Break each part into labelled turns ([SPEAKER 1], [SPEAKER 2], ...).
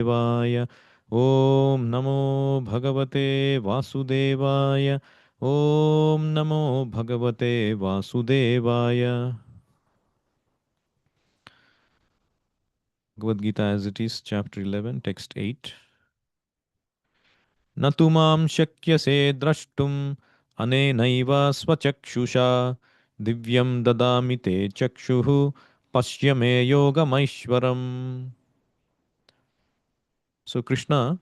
[SPEAKER 1] Vaya. Om Namo Bhagavate Vasudevaya. Om Namo Bhagavate Vasudevaya. Bhagavad Gita as it is, chapter 11, text 8. Natumam shakyase drashtum anenaiva swachakshusha divyam dadami te chakshuhu pashyame yogamaishwaram. So Krishna,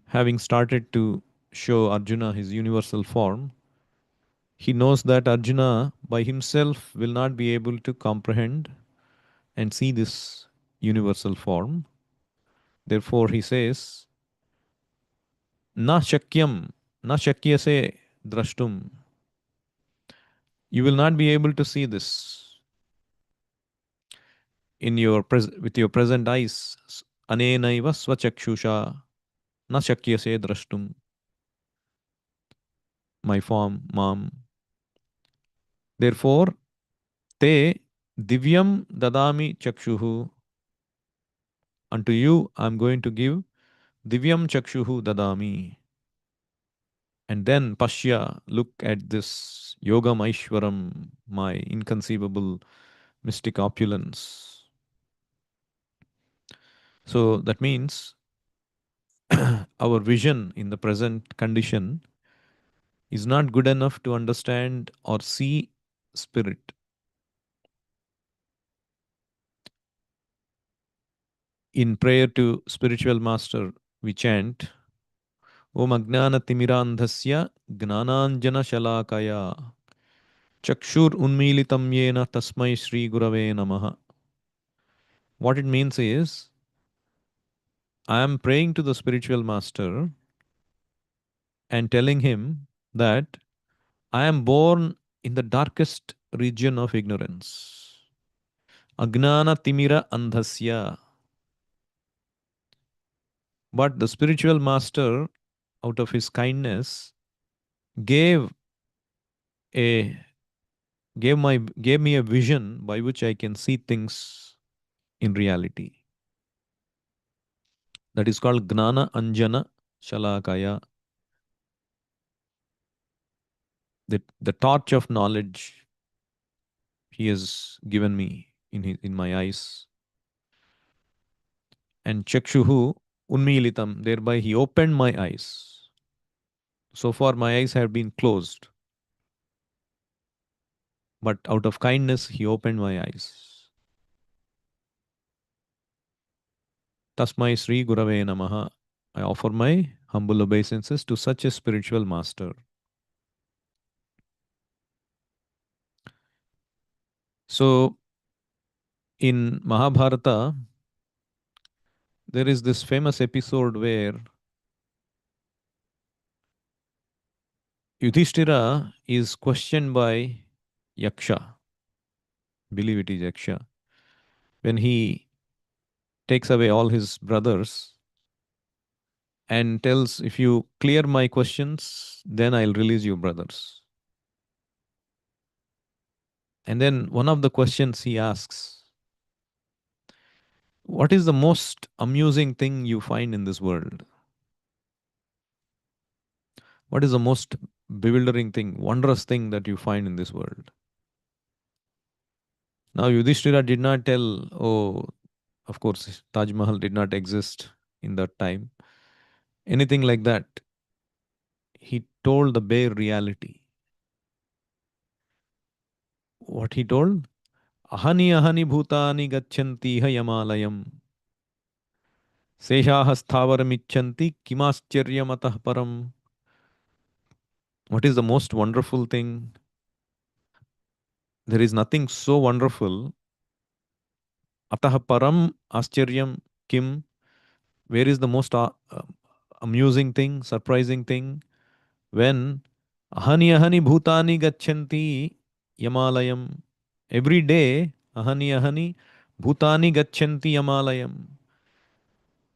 [SPEAKER 1] having started to show Arjuna his universal form, he knows that Arjuna by himself will not be able to comprehend and see this universal form. Therefore, he says, Na shakyam, na shakyase drashtum. You will not be able to see this in your with your present eyes. Anenaiva swachakshusha, na shakyase drashtum. My form, mam. Therefore, te divyam dadami chakshuhu. Unto you I am going to give divyam chakshuhu dadami. And then Pashya, look at this Yogam Aishwaram, my inconceivable mystic opulence. So that means our vision in the present condition is not good enough to understand or see spirit. In prayer to spiritual master, we chant, Om Agnana Timirandhasya Gnananjana Shalakaya Chakshur Unmilitam Yena Tasmai Shri Gurave Namaha. What it means is, I am praying to the spiritual master and telling him that I am born in the darkest region of ignorance. Agnana Timira Andhasya. But the spiritual master, out of his kindness, gave a gave me a vision by which I can see things in reality. That is called Gnana Anjana Shalakaya. The torch of knowledge he has given me in my eyes. And Chakshuhu Unmilitam, thereby he opened my eyes. So far my eyes have been closed. But out of kindness he opened my eyes. Tasmai Sri Gurave Namaha. I offer my humble obeisances to such a spiritual master. So in Mahabharata, there is this famous episode where Yudhishthira is questioned by Yaksha. Believe it is Yaksha. When he takes away all his brothers and tells, if you clear my questions, then I'll release you, brothers. And then one of the questions he asks, what is the most amusing thing you find in this world? What is the most bewildering thing, wondrous thing that you find in this world? Now, Yudhishthira did not tell, oh, of course, Taj Mahal did not exist in that time. Anything like that. He told the bare reality. What he told? Ahani ahani bhutani gacchanti yamalayam. Seshaha sthavaramicchanti kimascharyamatah param. What is the most wonderful thing? There is nothing so wonderful. Atah param ascharyam kim. Where is the most amusing thing, surprising thing? When ahani ahani bhutani gacchanti yamalayam. Every day, ahani ahani bhutani gacchanti yamalayam.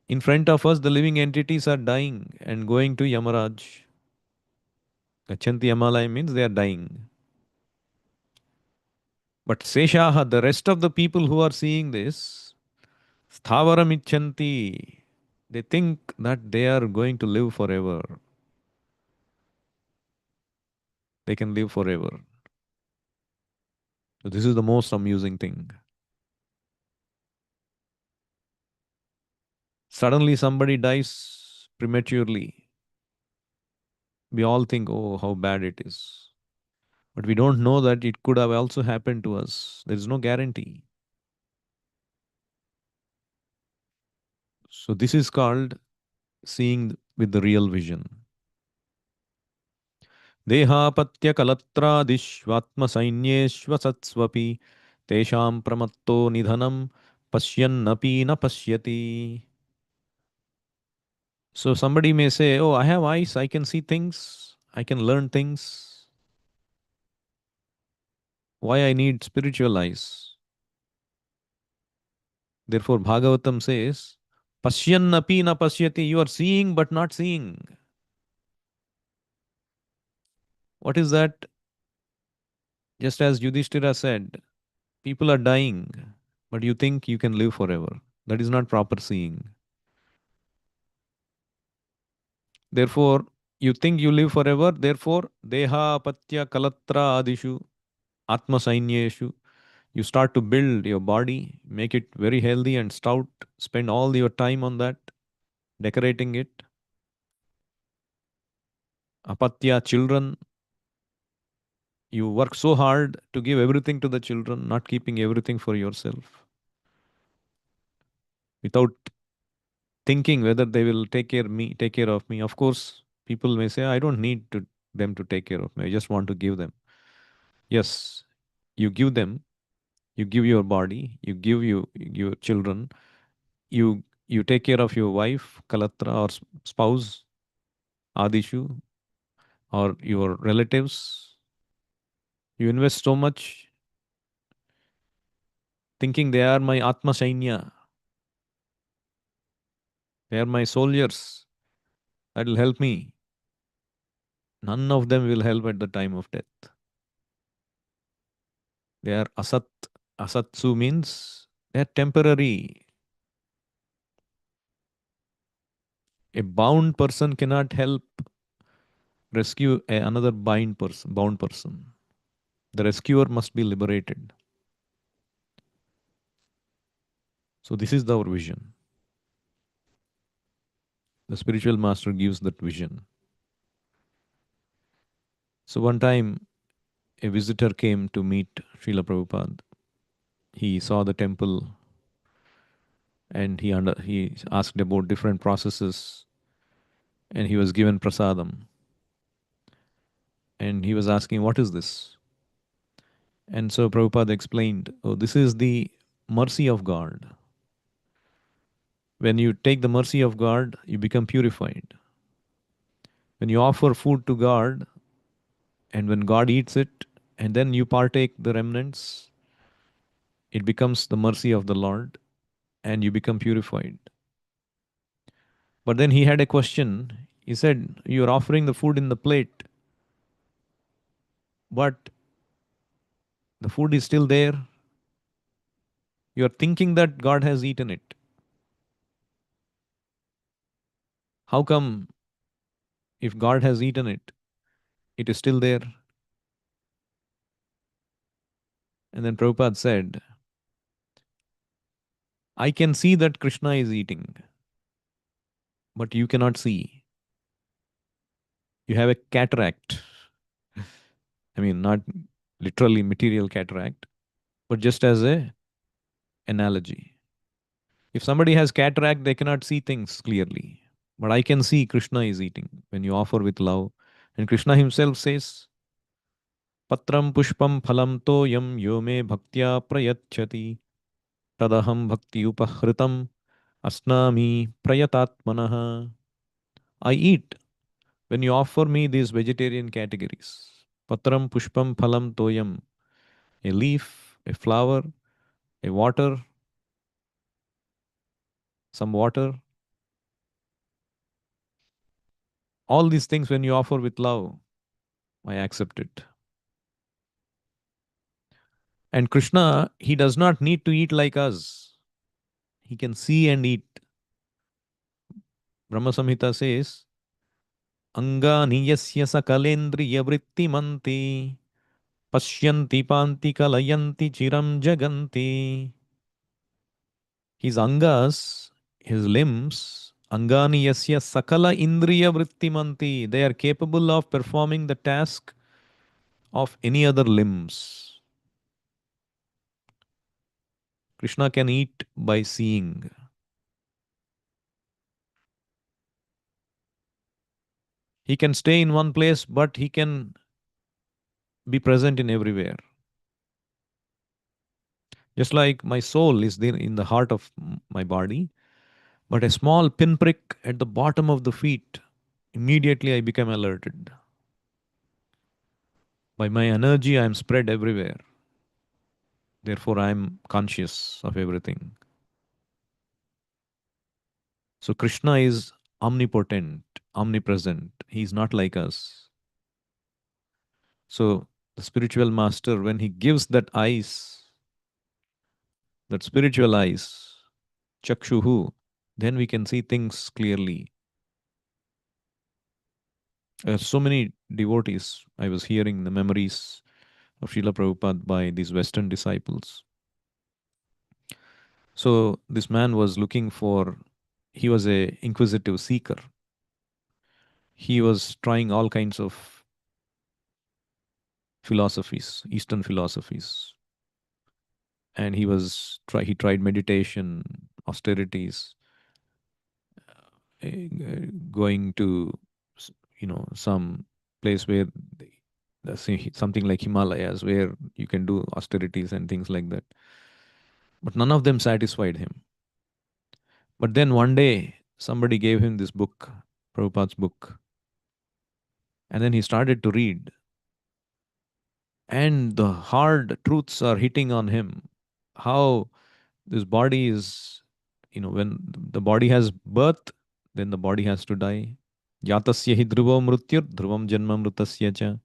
[SPEAKER 1] In front of us, the living entities are dying and going to Yamaraj. Gacchanti yamalayam means they are dying. But Seshaha, the rest of the people who are seeing this, Sthavaram icchanti. They think that they are going to live forever. They can live forever. So this is the most amusing thing. Suddenly somebody dies prematurely. We all think, oh, how bad it is. But we don't know that it could have also happened to us. There is no guarantee. So this is called seeing with the real vision. देहापत्य कलत्रादिष्वात्मसैन्येष्वसत्स्वपि तेषां प्रमत्तो निधनं पश्यन्नपि न पश्यति. So somebody may say, oh, I have eyes, I can see things, I can learn things. Why I need spiritual eyes? Therefore, Bhagavatam says, Pashyannapi na pashyati. You are seeing but not seeing. What is that? Just as Yudhishthira said, people are dying, but you think you can live forever. That is not proper seeing. Therefore, you think you live forever. Therefore, Deha Patya Kalatra Adishu Atma Sainyeshu. You start to build your body, make it very healthy and stout, spend all your time on that, decorating it. Apatya, children, you work so hard to give everything to the children, not keeping everything for yourself, without thinking whether they will take care of me. Of course, people may say, I don't need them to take care of me. I just want to give them. Yes, you give them, you give your body, you give your children, you take care of your wife, Kalatra, or spouse, Adishu, or your relatives. You invest so much thinking they are my Atma Sainya, they are my soldiers that will help me. None of them will help at the time of death. They are Asat. Asatsu means they are temporary. A bound person cannot help rescue another bound person. The rescuer must be liberated. So this is our vision. The spiritual master gives that vision. So one time a visitor came to meet Srila Prabhupada. He saw the temple and he asked about different processes and he was given prasadam. And he was asking, what is this? And so Prabhupada explained, oh, this is the mercy of God. When you take the mercy of God, you become purified. When you offer food to God, and when God eats it, and then you partake the remnants, it becomes the mercy of the Lord, and you become purified. But then he had a question. He said, you are offering the food in the plate, but the food is still there. You are thinking that God has eaten it. How come, if God has eaten it, it is still there? And then Prabhupada said, I can see that Krishna is eating, but you cannot see. You have a cataract. I mean, not literally material cataract, but just as a analogy. If somebody has cataract, they cannot see things clearly. But I can see Krishna is eating when you offer with love. And Krishna himself says, Patram pushpam phalam to yam yo me bhaktya prayachati tadaham bhakti upahritam asnami prayatatmanaha. I eat when you offer me these vegetarian categories. Patram pushpam phalam toyam, a leaf, a flower, a water, some water. All these things, when you offer with love, I accept it. And Krishna, he does not need to eat like us. He can see and eat. Brahma Samhita says, Angani yasya sakalendriya vrittimanti pashyanti panti kalayanti chiram jaganti. His angas, his limbs, Angani yasya sakala indriya vrittimanti, they are capable of performing the task of any other limbs. Krishna can eat by seeing. He can stay in one place, but he can be present in everywhere. Just like my soul is there in the heart of my body, but a small pinprick at the bottom of the feet, immediately I become alerted. By my energy, I am spread everywhere. Therefore, I am conscious of everything. So, Krishna is omnipotent, omnipresent. He is not like us. So, the spiritual master, when he gives that eyes, that spiritual eyes, chakshuhu, then we can see things clearly. So many devotees, I was hearing the memories of Srila Prabhupada by these Western disciples. So this man was looking for, he was a inquisitive seeker. He was trying all kinds of philosophies, Eastern philosophies. And he tried meditation, austerities, going to, some place where something like Himalayas where you can do austerities and things like that. But none of them satisfied him. But then one day, somebody gave him this book, Prabhupada's book, and then he started to read. And the hard truths are hitting on him. How this body is, when the body has birth, then the body has to die. Yatasya hi dhruvo mrutyur, dhruvam janma mrutasya cha.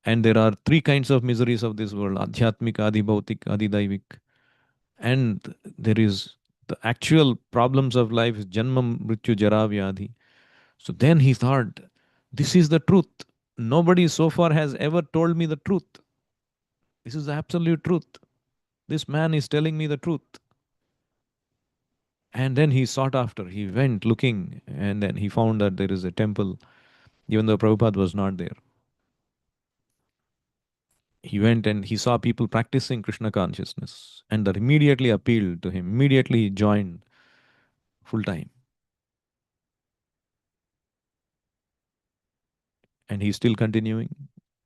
[SPEAKER 1] And there are three kinds of miseries of this world: adhyatmik, adhibautik, adhidaivik. And there is the actual problems of life is janma mrityu jara vyadhi. So then he thought, this is the truth. Nobody so far has ever told me the truth. This is the absolute truth. This man is telling me the truth. And then he sought after. He went looking, and then he found that there is a temple, even though Prabhupada was not there. He went and he saw people practicing Krishna consciousness, and that immediately appealed to him. Immediately he joined full time. And he's still continuing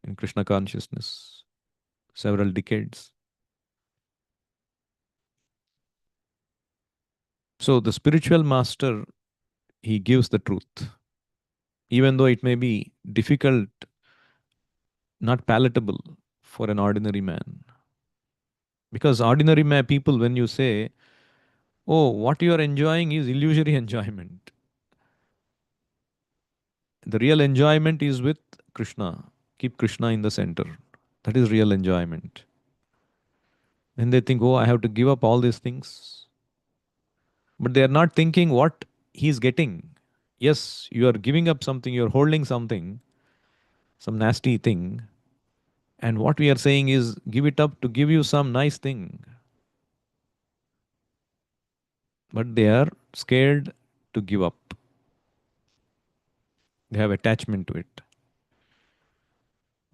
[SPEAKER 1] in Krishna consciousness several decades. So the spiritual master, he gives the truth, even though it may be difficult, not palatable for an ordinary man. Because ordinary people, when you say, oh, what you are enjoying is illusory enjoyment, the real enjoyment is with Krishna. Keep Krishna in the center. That is real enjoyment. Then they think, oh, I have to give up all these things. But they are not thinking what he is getting. Yes, you are giving up something, you are holding something, some nasty thing. And what we are saying is, give it up to give you some nice thing. But they are scared to give up. They have attachment to it.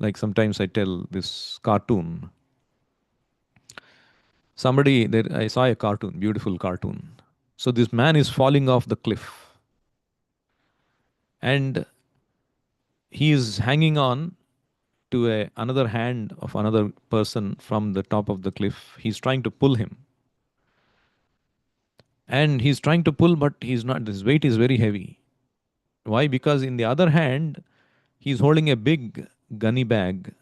[SPEAKER 1] Like sometimes I tell this cartoon. Somebody there, I saw a cartoon, beautiful cartoon. So this man is falling off the cliff, and he is hanging on to another hand of another person from the top of the cliff. He's trying to pull him, and he's trying to pull, but he's not. His weight is very heavy. Why? Because in the other hand, he's holding a big gunny bag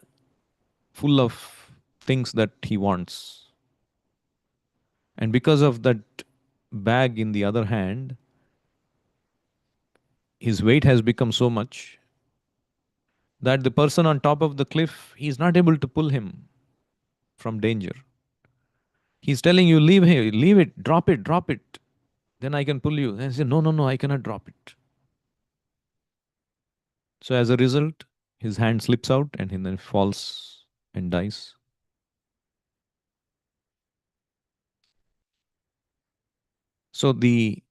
[SPEAKER 1] full of things that he wants. And because of that bag in the other hand, his weight has become so much that the person on top of the cliff, he is not able to pull him from danger. He's telling you, leave here, leave it, drop it, drop it. Then I can pull you. And I say, no, no, no, I cannot drop it. So as a result, his hand slips out and he then falls and dies. So the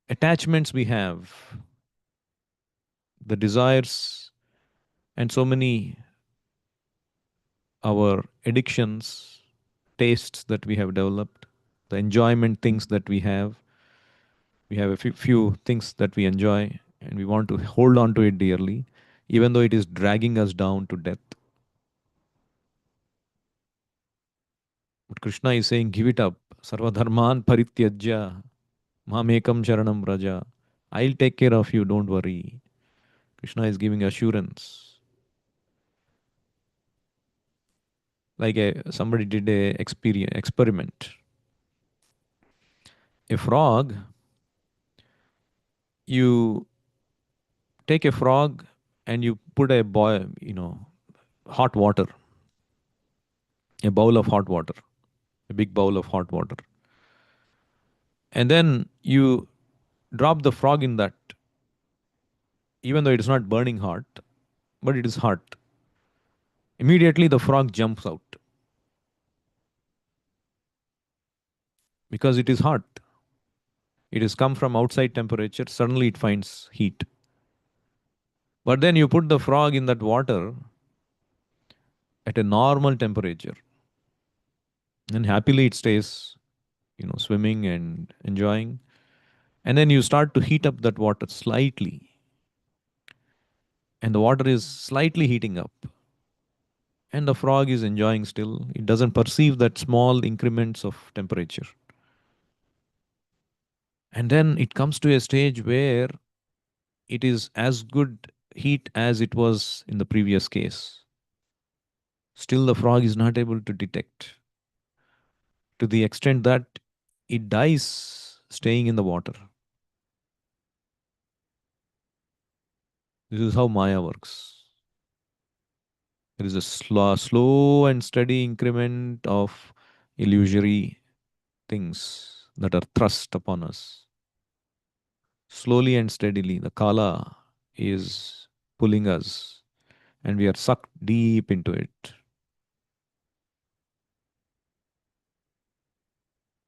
[SPEAKER 1] attachments we have, the desires, and so many our addictions, tastes that we have developed, the enjoyment things that we have a few things that we enjoy and we want to hold on to it dearly, even though it is dragging us down to death. But Krishna is saying, give it up. Sarvadharman parityajya, mamekam sharanam raja. I'll take care of you, don't worry. Krishna is giving assurance. Like somebody did a experiment. A frog, you take a frog and you put a boil, hot water, a bowl of hot water, a big bowl of hot water. And then you drop the frog in that, even though it is not burning hot, but it is hot. Immediately the frog jumps out because it is hot. It has come from outside temperature, suddenly it finds heat. But then you put the frog in that water at a normal temperature, and happily it stays, swimming and enjoying. And then you start to heat up that water slightly, and the water is slightly heating up, and the frog is enjoying still. It doesn't perceive that small increments of temperature. And then it comes to a stage where it is as good heat as it was in the previous case. Still, the frog is not able to detect, to the extent that it dies staying in the water. This is how Maya works. There is a slow and steady increment of illusory things that are thrust upon us. Slowly and steadily, the Kala is pulling us, and we are sucked deep into it.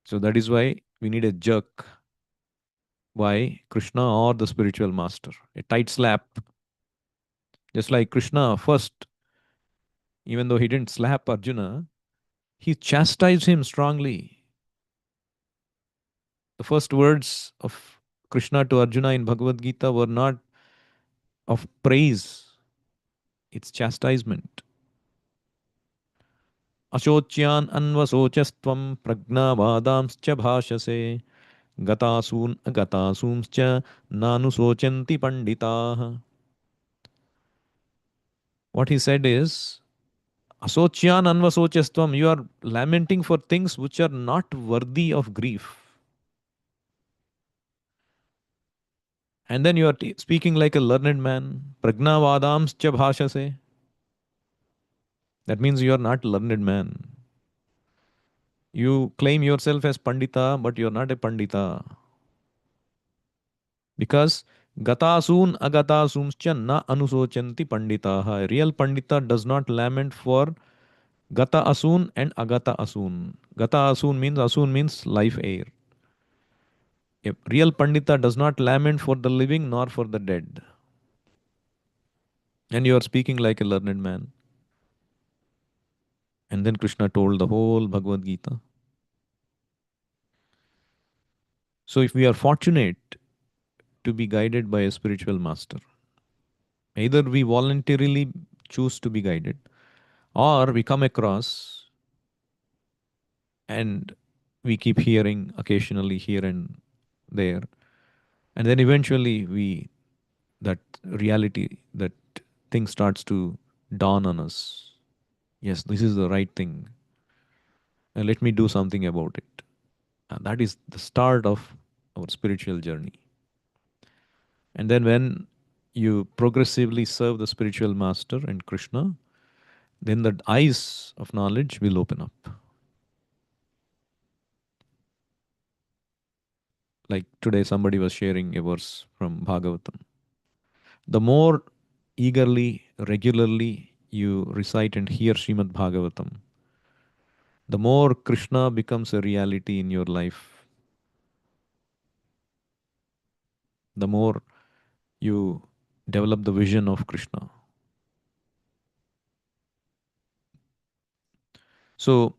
[SPEAKER 1] So that is why we need a jerk by Krishna or the spiritual master, a tight slap. Just like Krishna first, even though he didn't slap Arjuna, he chastised him strongly. The first words of Krishna to Arjuna in Bhagavad Gita were not of praise, it's chastisement. Ashocyan anvasocastvam pragnavadamscha bhashase gatasun agatasumscha nanusochanti panditaha. What he said is, Asocyan anvasochastvam, you are lamenting for things which are not worthy of grief. And then you are speaking like a learned man. Pragnavadams cha bhashase. That means you are not a learned man. You claim yourself as Pandita, but you are not a Pandita. Because Gatasun agatasumscha na anusochanti panditaha. A real Pandita does not lament for Gata Asun and Agata Asun. Gata Asun means life air. A real Pandita does not lament for the living nor for the dead. And you are speaking like a learned man. And then Krishna told the whole Bhagavad Gita. So if we are fortunate to be guided by a spiritual master, either we voluntarily choose to be guided or we come across and we keep hearing occasionally here and there, and then eventually we that reality, that thing starts to dawn on us. Yes, this is the right thing, and let me do something about it. And that is the start of our spiritual journey. And then when you progressively serve the spiritual master and Krishna, then the eyes of knowledge will open up. Like today, somebody was sharing a verse from Bhagavatam. The more eagerly, regularly you recite and hear Srimad Bhagavatam, the more Krishna becomes a reality in your life, the more you develop the vision of Krishna. So,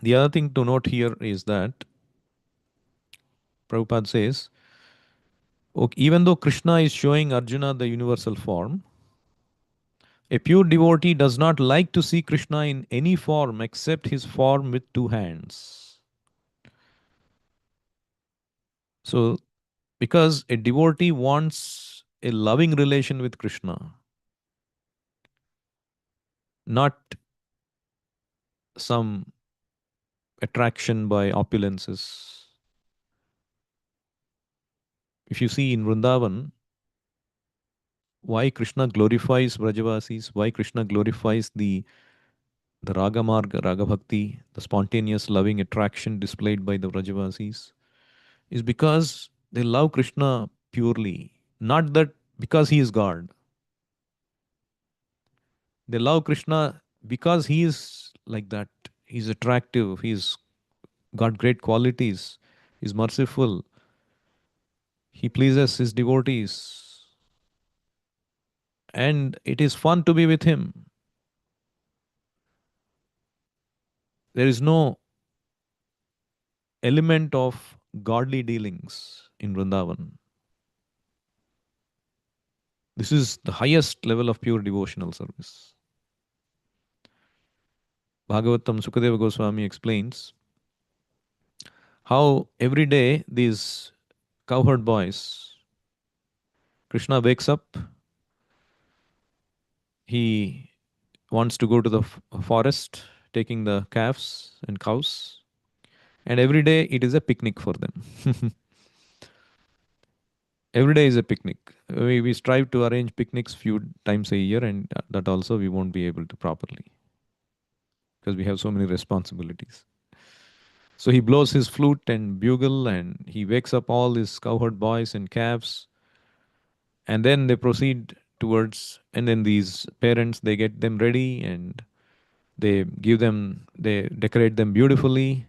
[SPEAKER 1] the other thing to note here is that Prabhupada says, okay, even though Krishna is showing Arjuna the universal form, a pure devotee does not like to see Krishna in any form except his form with two hands. So, because a devotee wants a loving relation with Krishna, not some attraction by opulences. If you see in Vrindavan, why Krishna glorifies Vrajavasis, why Krishna glorifies the Raga Marga, Raga Bhakti, the spontaneous loving attraction displayed by the Vrajavasis, is because they love Krishna purely. Not that because he is God. They love Krishna because he is like that. He's attractive, he's got great qualities, he's merciful, he pleases his devotees, and it is fun to be with him. There is no element of godly dealings in Vrindavan. This is the highest level of pure devotional service. Bhagavatam Sukadeva Goswami explains how every day these cowherd boys, Krishna wakes up, he wants to go to the forest taking the calves and cows, and every day it is a picnic for them. Every day is a picnic. We strive to arrange picnics few times a year, and that also we won't be able to properly because we have so many responsibilities. So he blows his flute and bugle, and he wakes up all his cowherd boys and calves, and then they proceed towards. And then these parents, they get them ready, and they decorate them beautifully,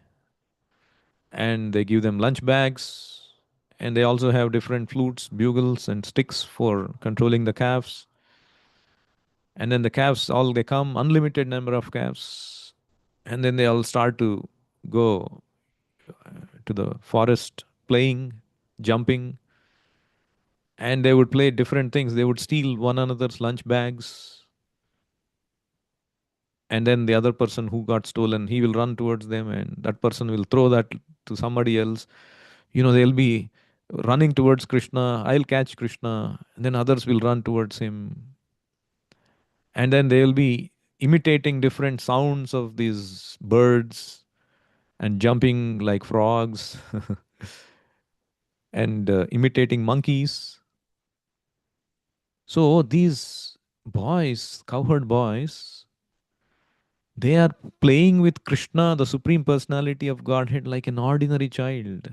[SPEAKER 1] and they give them lunch bags, and they also have different flutes, bugles, and sticks for controlling the calves. And then the calves all they come, unlimited number of calves, and then they all start to go to the forest playing, jumping, and they would play different things. They would steal one another's lunch bags, and then the other person who got stolen, he will run towards them, and that person will throw that to somebody else. They'll be running towards Krishna. I'll catch Krishna, and then others will run towards him, and then they'll be imitating different sounds of these birds and jumping like frogs and imitating monkeys. So these boys, cowherd boys, they are playing with Krishna, the Supreme Personality of Godhead, like an ordinary child.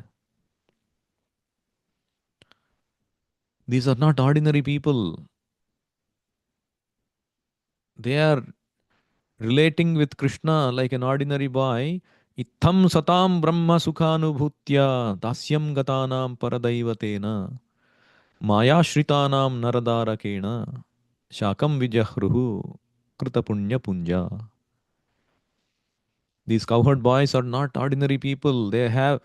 [SPEAKER 1] These are not ordinary people. They are relating with Krishna like an ordinary boy. Itham satam brahma sukhanubhutya dasyam gatanam paradaivatena maya shritanam naradarakena shakam vijahruhu krita punya punja. These cowherd boys are not ordinary people. They have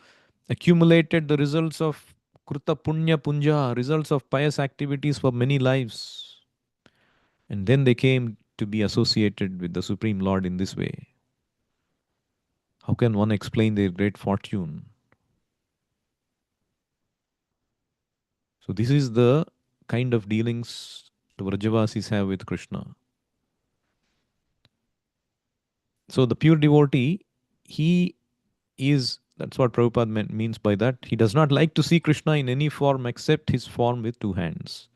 [SPEAKER 1] accumulated the results of krita punya punja, results of pious activities for many lives. And then they came to be associated with the Supreme Lord in this way. How can one explain their great fortune? So, this is the kind of dealings the Vrajavasis have with Krishna. So, the pure devotee, he is, that's what Prabhupada means by that. He does not like to see Krishna in any form except his form with two hands.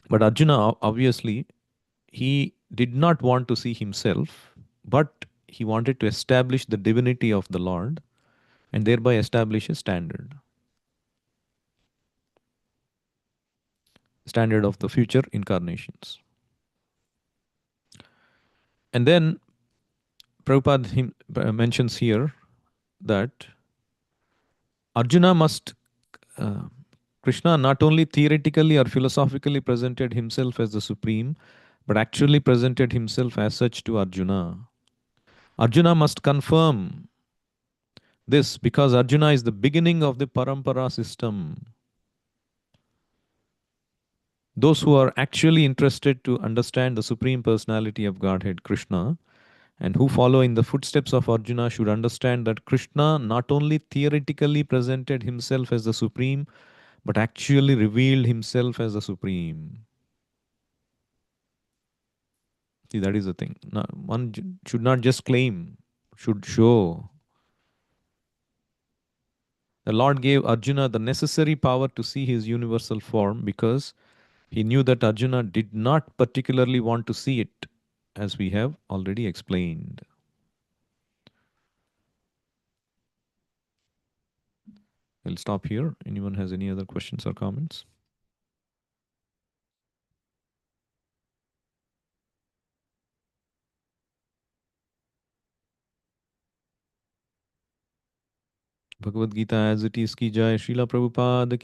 [SPEAKER 1] But Arjuna, obviously, he did not want to see himself, but he wanted to establish the divinity of the Lord. and thereby establish a standard of the future incarnations. And then Prabhupada mentions here that Arjuna must, uh, Krishna not only theoretically or philosophically presented himself as the supreme, but actually presented himself as such to Arjuna. Arjuna must confirm this because Arjuna is the beginning of the parampara system. Those who are actually interested to understand the supreme personality of Godhead, Krishna, and who follow in the footsteps of Arjuna should understand that Krishna not only theoretically presented himself as the supreme, but actually revealed himself as the supreme. See, that is the thing. One should not just claim, should show. The Lord gave Arjuna the necessary power to see his universal form because he knew that Arjuna did not particularly want to see it, as we have already explained. We'll stop here. Anyone has any other questions or comments? Bhagavad Gita as it is ki jai, Srila Prabhupada